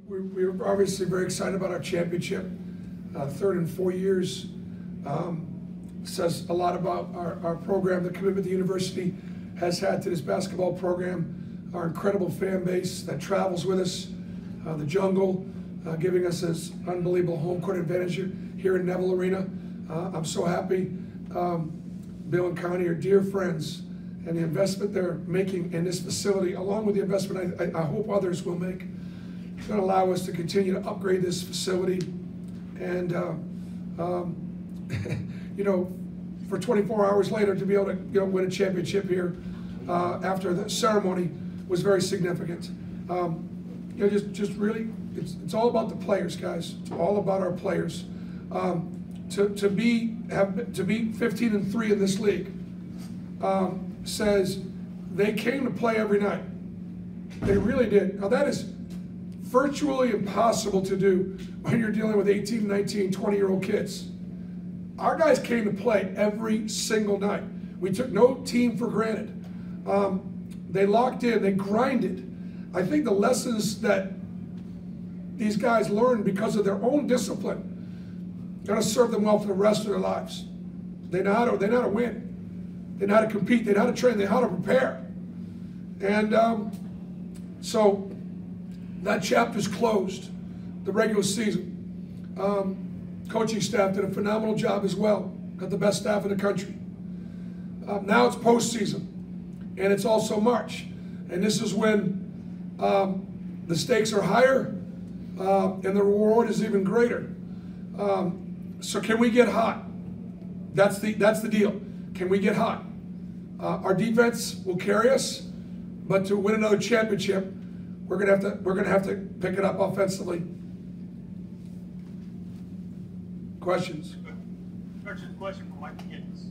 We're obviously very excited about our championship. Third in 4 years says a lot about our program, the commitment the university has had to this basketball program, our incredible fan base that travels with us, the jungle, giving us this unbelievable home court advantage here in Neville Arena. I'm so happy. Bill and Connie are dear friends, and the investment they're making in this facility, along with the investment I hope others will make, is going to allow us to continue to upgrade this facility. And you know, for 24 hours later to be able to win a championship here after the ceremony was very significant. You know, just really, it's all about the players, guys. It's all about our players. To be 15-3 in this league says they came to play every night. They really did. Now that is virtually impossible to do when you're dealing with 18, 19, 20-year-old kids. Our guys came to play every single night. We took no team for granted. They locked in, they grinded. I think the lessons that these guys learned because of their own discipline going to serve them well for the rest of their lives. They know how to win. They know how to compete. They know how to train. They know how to prepare. And so that chapter's closed. The regular season. Coaching staff did a phenomenal job as well. Got the best staff in the country. Now it's postseason, and it's also March, and this is when the stakes are higher and the reward is even greater. So can we get hot? That's the deal. Can we get hot? Our defense will carry us, but to win another championship, we're gonna have to pick it up offensively. Questions? Question for Mike Gibbs.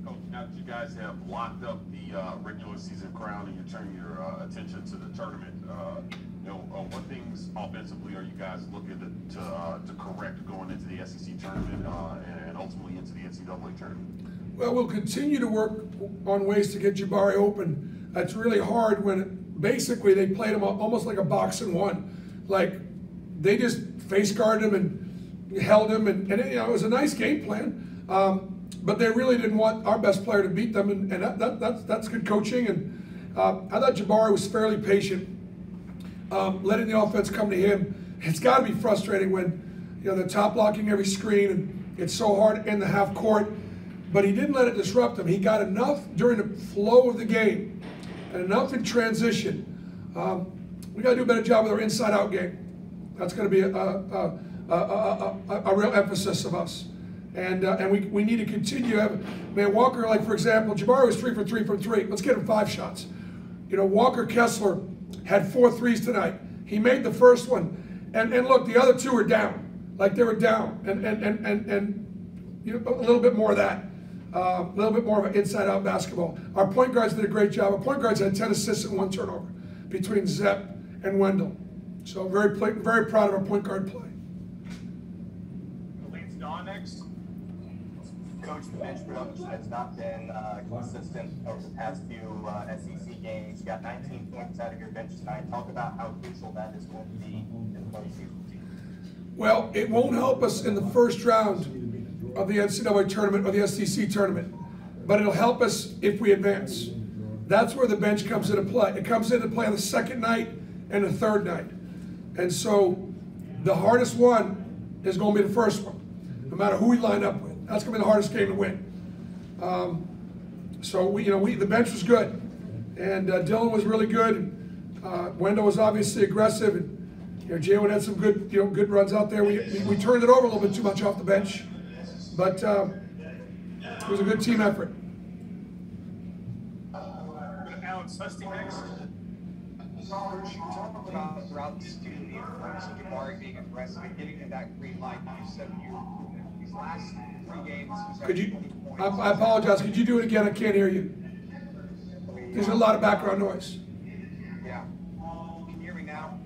Coach, now that you guys have locked up the regular season crown and you're turning your attention to the tournament, you know, what things offensively are you guys looking to correct going into the SEC tournament and ultimately into the NCAA tournament? Well, we'll continue to work on ways to get Jabari open. That's really hard when basically they played him almost like a box and one. Like they just face guarded him and held him, and you know, it was a nice game plan. But they really didn't want our best player to beat them, and that's good coaching. And I thought Jabari was fairly patient, letting the offense come to him. It's got to be frustrating when they're top blocking every screen, and it's so hard in the half court. But he didn't let it disrupt him. He got enough during the flow of the game, and enough in transition. We got to do a better job with our inside-out game. That's going to be a real emphasis of us. And we need to continue. Man, Walker, like for example, Jabari was 3 for 3 from 3. Let's get him 5 shots. You know, Walker Kessler had 4 threes tonight. He made the first one. And look, the other 2 were down. Like they were down. And you know, a little bit more of that. A little bit more of an inside-out basketball. Our point guards did a great job. Our point guards had 10 assists and 1 turnover between Zepp and Wendell. So very proud of our point guard play. Next. Coach, the bench production has not been consistent over the past few SEC games. You got 19 points out of your bench tonight. Talk about how crucial that is going to be in the postseason. Well, it won't help us in the first round of the NCAA tournament or the SEC tournament, but it'll help us if we advance. That's where the bench comes into play. It comes into play on the second night and the third night. And so the hardest one is going to be the first one, no matter who we line up with. That's going to be the hardest game to win. So the bench was good, and Dylan was really good. Wendell was obviously aggressive, and Jalen had some good runs out there. We turned it over a little bit too much off the bench, but it was a good team effort. Alex Husty next. You talked about throughout the season the importance of Jabari being aggressive and getting to that green light. You said these last 3 games. Could you? I apologize. Could you do it again? I can't hear you. There's a lot of background noise. Yeah. Can you hear me now?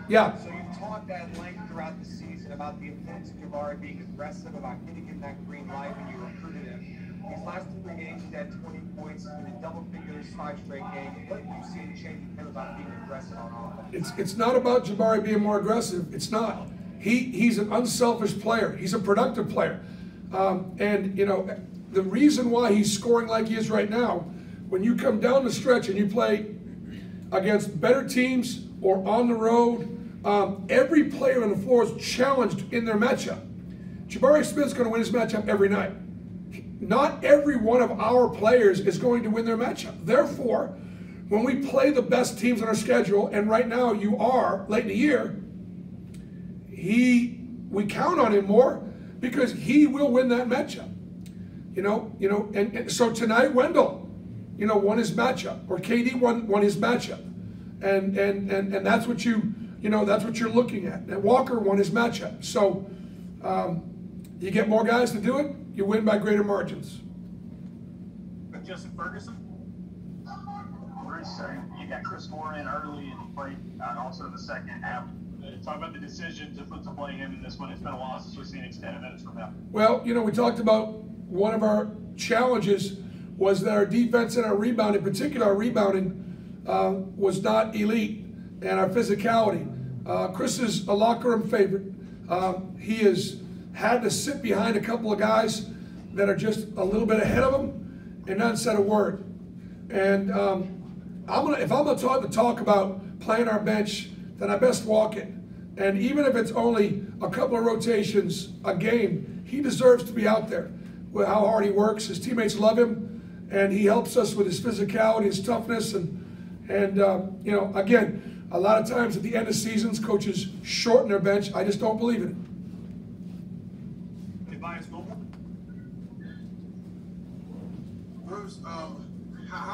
Yeah. So you've talked at length throughout the season about the importance of Jabari being aggressive, about getting him that green light when you recruited him. These last 3 games, he's had 20 points in a double figures 5 straight games. What have you seen changing him about being aggressive on offense? It's not about Jabari being more aggressive. It's not. He's an unselfish player. He's a productive player. And, you know, the reason why he's scoring like he is right now, when you come down the stretch and you play against better teams or on the road, every player on the floor is challenged in their matchup. Jabari Smith's going to win his matchup every night. Not every one of our players is going to win their matchup. Therefore, when we play the best teams on our schedule, and right now you are late in the year, we count on him more because he will win that matchup. And so tonight Wendell, won his matchup, or KD won his matchup, and that's what that's what you're looking at. And Walker won his matchup. So you get more guys to do it, you win by greater margins. Justin Ferguson. Bruce, you got Chris Moore in early, and he played also in the second half. Talk about the decision to play him in this one. It's been a while since we've seen extended minutes from him. Well, we talked about one of our challenges was that our defense and our rebounding, in particular our rebounding, was not elite, and our physicality. Chris is a locker room favorite. He has had to sit behind a couple of guys that are just a little bit ahead of him and not said a word. And if I'm gonna talk about playing our bench, then I best walk it. And even if it's only a couple of rotations a game, he deserves to be out there with how hard he works. His teammates love him, and he helps us with his physicality, his toughness, and again, a lot of times at the end of seasons, coaches shorten their bench. I just don't believe in it. Bruce, how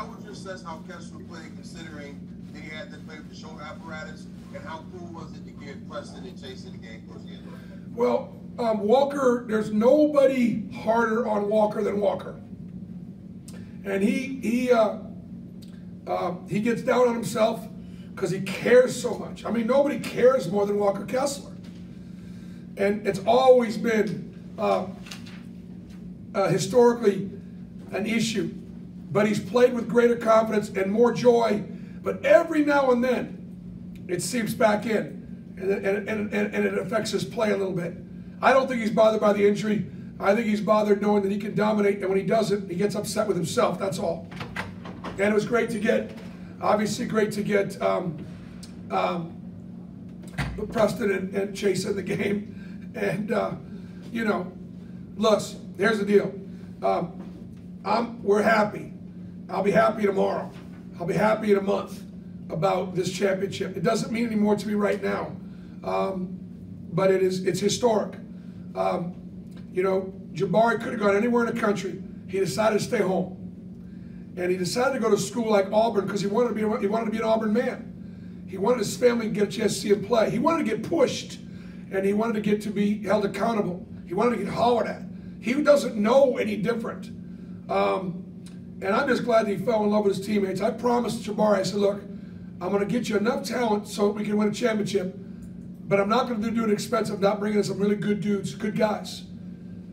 would you assess how Kessler played, considering that he had to play with the shoulder apparatus, and how cool was it to get Preston and Chase in the game towards the end? Well, Walker, there's nobody harder on Walker than Walker, and he gets down on himself because he cares so much. I mean, nobody cares more than Walker Kessler, and it's always been historically an issue, but he's played with greater confidence and more joy. But every now and then, it seeps back in, and it affects his play a little bit. I don't think he's bothered by the injury. I think he's bothered knowing that he can dominate, and when he doesn't, he gets upset with himself. That's all. And it was great to get, obviously great to get Preston and Chase in the game. And, look, here's the deal. We're happy. I'll be happy tomorrow. I'll be happy in a month about this championship. It doesn't mean any more to me right now, but it's historic. Jabari could have gone anywhere in the country. He decided to stay home, and he decided to go to school like Auburn because he wanted to be an Auburn man. He wanted his family to get a chance to see him play. He wanted to get pushed, and he wanted to get to be held accountable. He wanted to get hollered at. He doesn't know any different. And I'm just glad that he fell in love with his teammates. I promised Jabari, I said, look, I'm going to get you enough talent so we can win a championship, but I'm not going to do it expensive, not bringing in some really good dudes, good guys,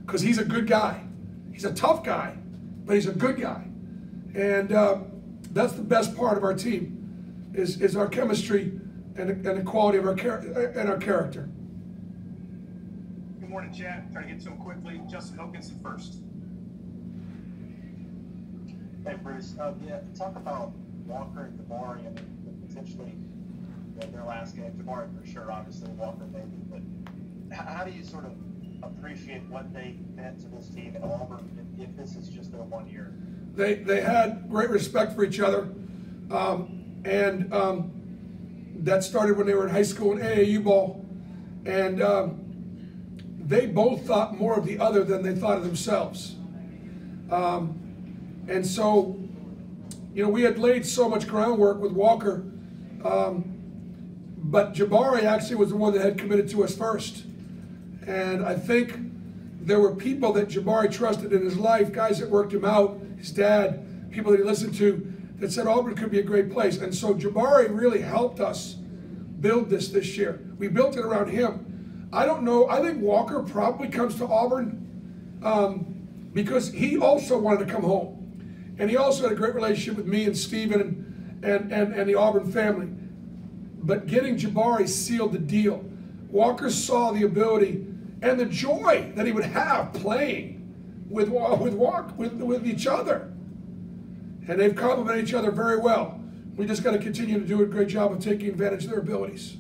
because he's a good guy. He's a tough guy, but he's a good guy. And that's the best part of our team is our chemistry and the quality of our character. Good morning, Chad. Try to get to him quickly. Justin Hokanson first. Hey, Bruce. Talk about Walker and Jabari. I mean, potentially their last game. Jabari for sure, obviously. Walker maybe. But how do you sort of appreciate what they meant to this team in Auburn if this is just their 1 year? They had great respect for each other, and that started when they were in high school in AAU ball, and they both thought more of the other than they thought of themselves. And so, we had laid so much groundwork with Walker, but Jabari actually was the one that had committed to us first. And I think there were people that Jabari trusted in his life, guys that worked him out, his dad, people that he listened to, that said Auburn could be a great place. And so Jabari really helped us build this year. We built it around him. I don't know, I think Walker probably comes to Auburn because he also wanted to come home. And he also had a great relationship with me and Steven and the Auburn family. But getting Jabari sealed the deal. Walker saw the ability and the joy that he would have playing with each other. And they've complemented each other very well. We just got to continue to do a great job of taking advantage of their abilities.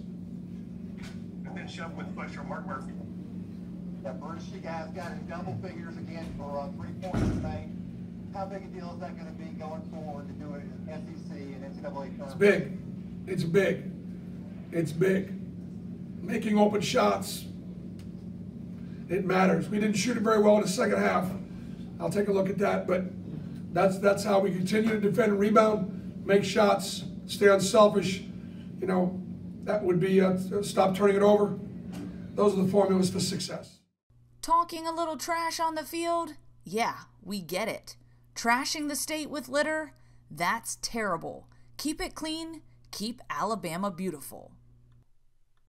And then shove with Fletcher, Mark Murphy. Yeah, Bruce, you guys got in double figures again for 3 points tonight. How big a deal is that going to be going forward to do it in SEC and NCAA tournament? It's big. It's big. It's big. Making open shots, it matters. We didn't shoot it very well in the second half. I'll take a look at that, but that's how we continue to defend and rebound, make shots, stay unselfish. You know, that would be stop turning it over. Those are the formulas for success. Talking a little trash on the field? Yeah, we get it. Trashing the state with litter? That's terrible. Keep it clean. Keep Alabama beautiful.